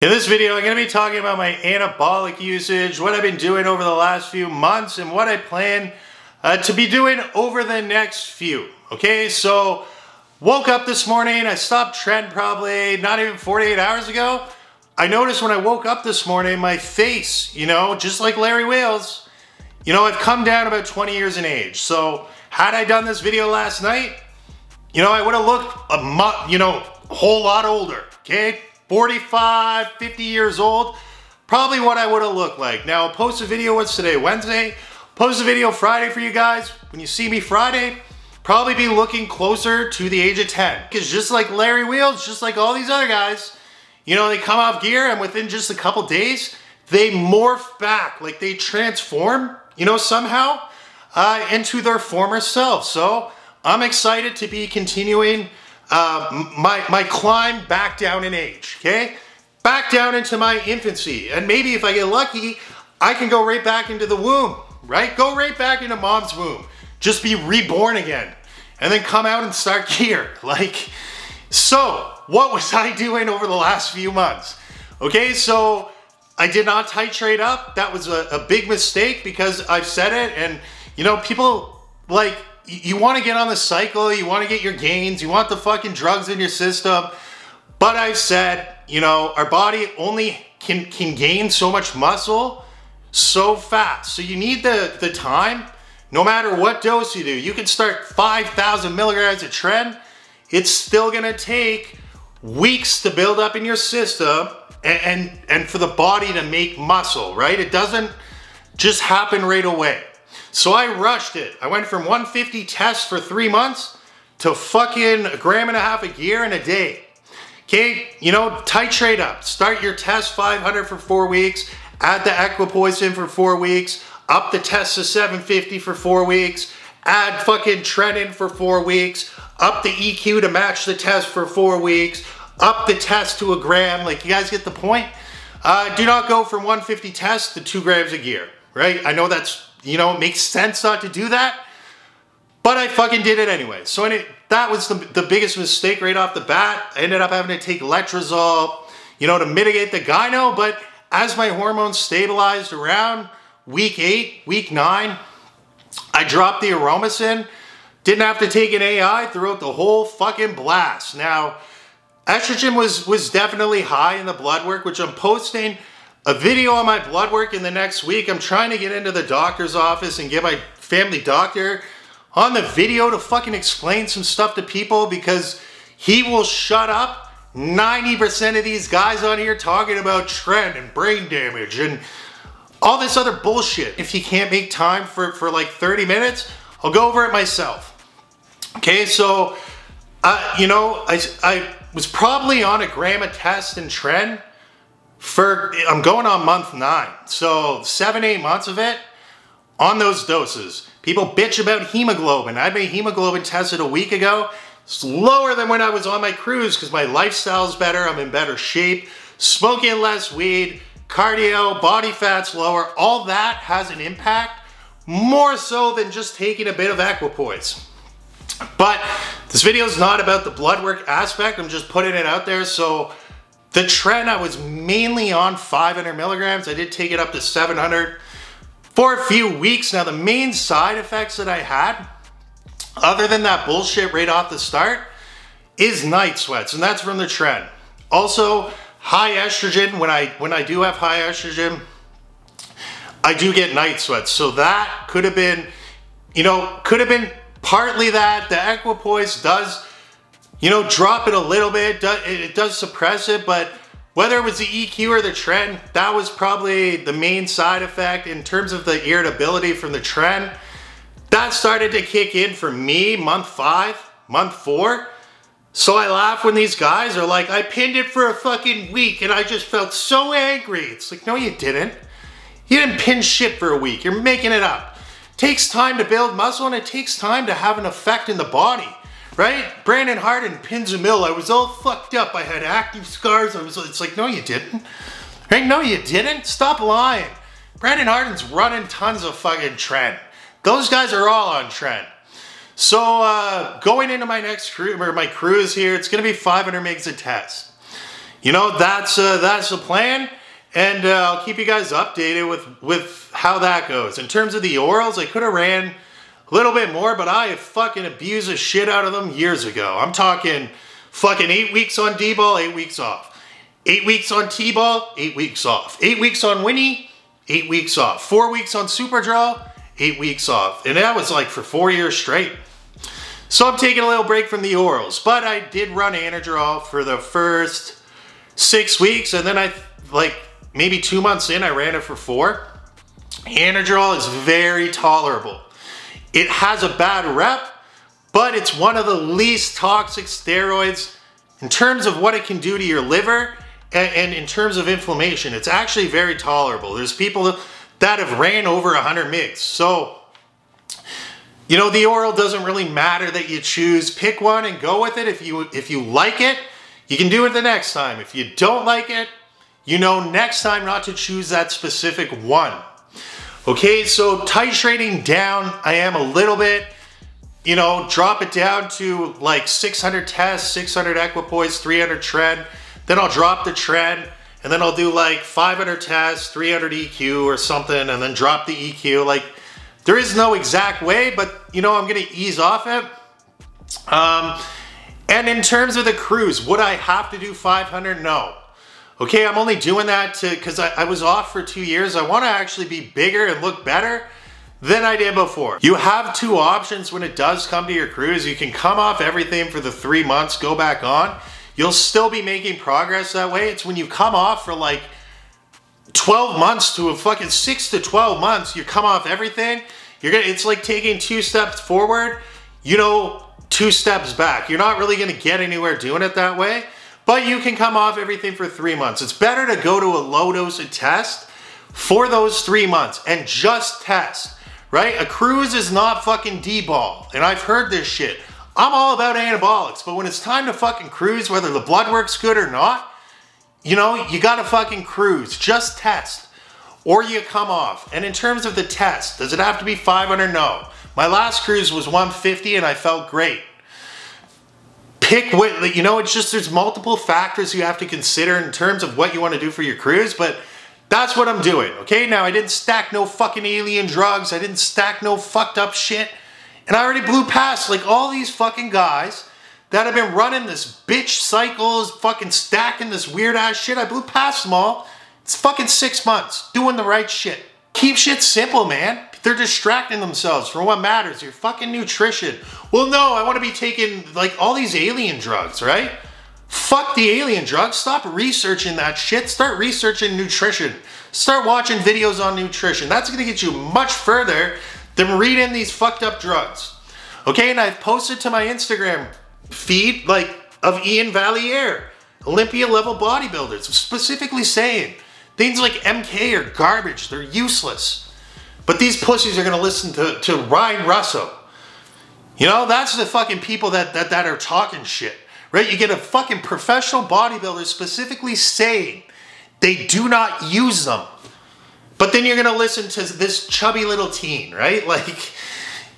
In this video, I'm going to be talking about my anabolic usage, what I've been doing over the last few months, and what I plan to be doing over the next few. Okay, so woke up this morning, I stopped Tren probably not even 48 hours ago. I noticed when I woke up this morning, my face, just like Larry Whale's, I've come down about 20 years in age. So had I done this video last night, I would have looked a whole lot older, okay? 45, 50 years old, probably what I would have looked like. Now, I'll post a video, what's today, Wednesday? Post a video Friday for you guys. When you see me Friday, probably be looking closer to the age of 10. Because just like Larry Wheels, just like all these other guys, they come off gear and within just a couple days, they morph back, like they transform, somehow into their former selves. So I'm excited to be continuing my climb back down in age, okay? Back down into my infancy. And maybe if I get lucky, I can go right back into the womb, right? Go right back into mom's womb. Just be reborn again. And then come out and start gear. So what was I doing over the last few months? Okay, so I did not titrate up. That was a big mistake because I've said it and, people you want to get on the cycle, you want to get your gains, you want the fucking drugs in your system. But I've said, our body only can gain so much muscle so fast. So you need the time, no matter what dose you do. You can start 5,000 milligrams of Tren. It's still going to take weeks to build up in your system and for the body to make muscle, right? It doesn't just happen right away. So I rushed it. I went from 150 tests for 3 months to fucking 1.5 grams of gear in a day. Okay, titrate up. Start your test 500 for 4 weeks. Add the equipoise in for 4 weeks. Up the test to 750 for 4 weeks. Add fucking Tren in for 4 weeks. Up the EQ to match the test for 4 weeks. Up the test to 1 gram. You guys get the point? Do not go from 150 tests to 2 grams of gear, right? I know that's it makes sense not to do that, but I fucking did it anyway. So that was the biggest mistake right off the bat. I ended up having to take letrozole, to mitigate the gyno, but as my hormones stabilized around week 8, week 9, I dropped the Aromasin, didn't have to take an AI throughout the whole fucking blast. Now, estrogen was definitely high in the blood work, which I'm posting a video on my blood work in the next week. I'm trying to get into the doctor's office and get my family doctor on the video to fucking explain some stuff to people because he will shut up 90% of these guys on here talking about Tren and brain damage and all this other bullshit. If you can't make time for like 30 minutes, I'll go over it myself. Okay, so, I was probably on 1 gram a test in Tren I'm going on month 9, so 7-8 months of it on those doses. People bitch about hemoglobin. I had my hemoglobin tested a week ago. It's lower than when I was on my cruise because my lifestyle's better. I'm in better shape. Smoking less weed, cardio, body fat's lower. All that has an impact more so than just taking a bit of equipoise. But this video is not about the blood work aspect. I'm just putting it out there. So the Tren, I was mainly on 500 milligrams. I did take it up to 700 for a few weeks. Now, the main side effects that I had, other than that bullshit right off the start, is night sweats, and that's from the Tren. Also, high estrogen. When I do have high estrogen, I do get night sweats. So that could have been, partly that. The equipoise does drop it a little bit. It does suppress it, but whether it was the EQ or the Tren, that was probably the main side effect. In terms of the irritability from the Tren, that started to kick in for me month 5, month 4. So I laugh when these guys are like, I pinned it for a fucking week and I just felt so angry. It's like, no, you didn't. You didn't pin shit for a week. You're making it up. It takes time to build muscle and it takes time to have an effect in the body. Right? Brandon Harden pins a mill. I was all fucked up. I had active scars. It's like, no, you didn't. Right? No, you didn't. Stop lying. Brandon Harden's running tons of fucking Tren. Those guys are all on Tren. So going into my next cruise, or my cruise here, it's going to be 500 megs a test. you know, that's the plan. And I'll keep you guys updated with how that goes. In terms of the orals, I could have ran a little bit more, but I fucking abused the shit out of them years ago. I'm talking fucking 8 weeks on D-ball, 8 weeks off. 8 weeks on T-ball, 8 weeks off. 8 weeks on Winnie, 8 weeks off. 4 weeks on Super Draw, 8 weeks off. And that was like for 4 years straight. So I'm taking a little break from the orals. But I did run Anadrol for the first 6 weeks. And then like maybe 2 months in, I ran it for 4. Anadrol is very tolerable. It has a bad rep, but it's one of the least toxic steroids in terms of what it can do to your liver and in terms of inflammation. It's actually very tolerable. There's people that have ran over 100 mg. So, you know, the oral doesn't really matter that you choose. Pick one and go with it. If you like it, you can do it the next time. If you don't like it, you know next time not to choose that specific one. Okay, so titrating down, I am a little bit, you know, drop it down to like 600 tests, 600 equipoise, 300 Tren. Then I'll drop the Tren, and then I'll do like 500 tests, 300 EQ or something, and then drop the EQ. Like, there is no exact way, but, you know, I'm going to ease off it. And in terms of the cruise, would I have to do 500? No. Okay, I'm only doing that because I was off for 2 years. I want to actually be bigger and look better than I did before. You have 2 options when it does come to your cruise. You can come off everything for the 3 months, go back on. You'll still be making progress that way. It's when you come off for like 12 months to a fucking 6 to 12 months, you come off everything. It's like taking 2 steps forward, you know, 2 steps back. You're not really gonna get anywhere doing it that way. But you can come off everything for 3 months. It's better to go to a low dose and test for those 3 months and just test, right? A cruise is not fucking D-ball, and I've heard this shit. I'm all about anabolics, but when it's time to fucking cruise, whether the blood work's good or not, you know, you gotta fucking cruise. Just test, or you come off. And in terms of the test, does it have to be 500? No. My last cruise was 150 and I felt great. Pick what, you know, it's just there's multiple factors you have to consider in terms of what you want to do for your cruise, but that's what I'm doing, okay? Now, I didn't stack no fucking alien drugs, I didn't stack no fucked up shit, and I already blew past, like, all these fucking guys that have been running this bitch cycles, fucking stacking this weird ass shit. I blew past them all. It's fucking 6 months, doing the right shit. Keep shit simple, man. They're distracting themselves from what matters, your fucking nutrition. Well, no, I want to be taking like all these alien drugs, right? Fuck the alien drugs. Stop researching that shit. Start researching nutrition. Start watching videos on nutrition. That's going to get you much further than reading these fucked up drugs. Okay, and I've posted to my Instagram feed like of Ian Valliere, Olympia level bodybuilders, specifically saying things like MK are garbage. They're useless. But these pussies are gonna listen to Ryan Russo. You know, that's the fucking people that are talking shit, right? You get a fucking professional bodybuilder specifically saying they do not use them. But then you're gonna listen to this chubby little teen, right? Like,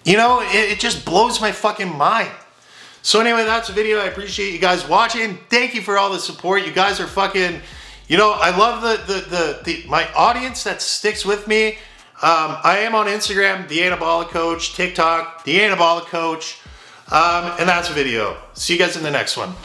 you know, it just blows my fucking mind. So anyway, that's the video. I appreciate you guys watching. Thank you for all the support. You guys are fucking, you know, I love my audience that sticks with me. I am on Instagram, The Anabolic Coach, TikTok, The Anabolic Coach, and that's a video. See you guys in the next one.